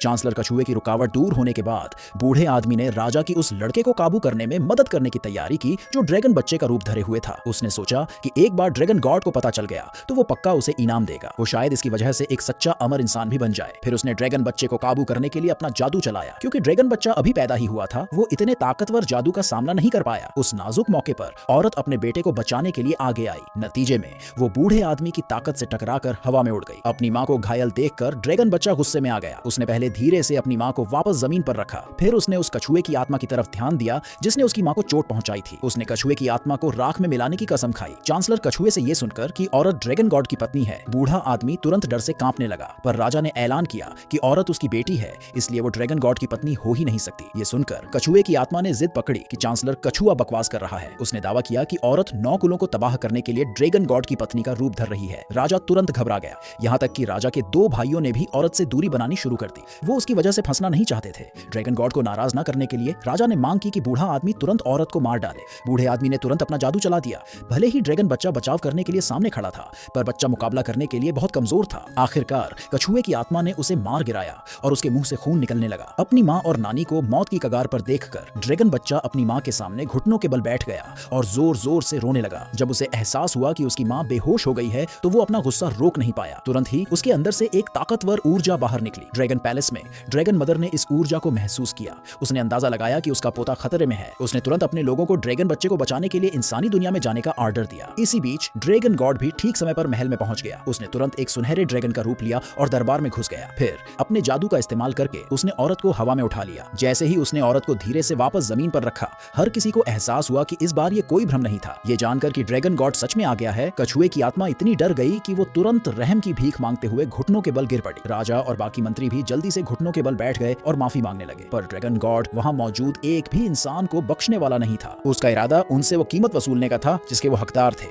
Chancellor कछुए की रुकावट दूर होने के बाद बूढ़े आदमी ने राजा की उस लड़के को काबू करने में मदद करने की तैयारी की जो ड्रैगन बच्चे का रूप धरे हुए था। उसने सोचा कि एक बार ड्रैगन गॉड को पता चल गया तो वो पक्का उसे इनाम देगा, वो शायद इसकी वजह से एक सच्चा अमर इंसान भी बन जाए। फिर उसने ड्रैगन बच्चे को काबू करने के लिए अपना जादू चलाया। क्योंकि ड्रैगन बच्चा अभी पैदा ही हुआ था, वो इतने ताकतवर जादू का सामना नहीं कर पाया। उस नाजुक मौके पर औरत अपने बेटे को बचाने के लिए आगे आई। नतीजे में वो बूढ़े आदमी की ताकत से टकराकर हवा में उड़ गई। अपनी माँ को घायल देखकर ड्रैगन बच्चा गुस्से में आ गया। उसने पहले धीरे से अपनी माँ को वापस जमीन पर रखा, फिर उसने उस कछुए की आत्मा की तरफ ध्यान दिया जिसने उसकी माँ को चोट पहुंचाई थी। उसने कछुए की आत्मा को राख में मिलाने की कसम खाई। चांसलर कछुए से ये सुनकर कि औरत ड्रैगन गॉड की पत्नी है, बूढ़ा आदमी तुरंत डर से कांपने लगा। पर राजा ने ऐलान किया कि औरत उसकी बेटी है, इसलिए वो ड्रैगन गॉड की पत्नी हो ही नहीं सकती। ये सुनकर कछुए की आत्मा ने जिद पकड़ी कि चांसलर कछुआ बकवास कर रहा है। उसने दावा किया कि औरत 9 कुलों को तबाह करने के लिए ड्रैगन गॉड की पत्नी का रूप धर रही है। राजा तुरंत घबरा गया, यहाँ तक कि राजा के 2 भाइयों ने भी औरत से दूरी बनानी शुरू कर दी। वो उसकी वजह से फंसना नहीं चाहते थे। ड्रैगन गॉड को नाराज न करने के लिए राजा ने मांग की कि बूढ़ा आदमी तुरंत औरत को मार डाले। बूढ़े आदमी ने तुरंत अपना जादू चला दिया। भले ही ड्रैगन बच्चा बचाव करने के लिए सामने खड़ा था, पर बच्चा मुकाबला करने के लिए बहुत कमजोर था। आखिरकार कछुए की आत्मा ने उसे मार गिराया और उसके मुंह से खून निकलने लगा। अपनी माँ और नानी को मौत की कगार पर देखकर ड्रैगन बच्चा अपनी माँ के सामने घुटनों के बल बैठ गया और जोर जोर से रोने लगा। जब उसे एहसास हुआ कि उसकी माँ बेहोश हो गई है तो वो अपना गुस्सा रोक नहीं पाया। तुरंत ही उसके अंदर से एक ताकतवर ऊर्जा बाहर निकली। ड्रैगन पैलेस में ड्रैगन मदर ने इस ऊर्जा को महसूस किया। उसने अंदाजा लगाया कि उसका पोता खतरे में है। उसने तुरंत अपने लोगों को ड्रैगन बच्चे को बचाने के लिए इंसानी दुनिया में जाने का ऑर्डर दिया। इसी बीच ड्रैगन गॉड भी ठीक समय पर महल में पहुंच गया। उसने तुरंत एक सुनहरे ड्रैगन का रूप लिया और दरबार में घुस गया। फिर अपने जादू का इस्तेमाल करके उसने औरत को हवा में उठा लिया। जैसे ही उसने औरत को धीरे से वापस जमीन पर रखा, हर किसी को एहसास हुआ कि इस बार ये कोई भ्रम नहीं था। ये जानकर कि ड्रैगन गॉड सच में आ गया है, कछुए की आत्मा इतनी डर गई कि वो तुरंत रहम की भीख मांगते हुए घुटनों के बल गिर पड़ी। राजा और बाकी मंत्री भी जल्दी से घुटनों के बल बैठ गए और माफी मांगने लगे। पर ड्रैगन गॉड वहां मौजूद एक भी इंसान को बख्शने वाला नहीं था। उसका इरादा उनसे वो कीमत वसूलने का था जिसके वो हकदार थे।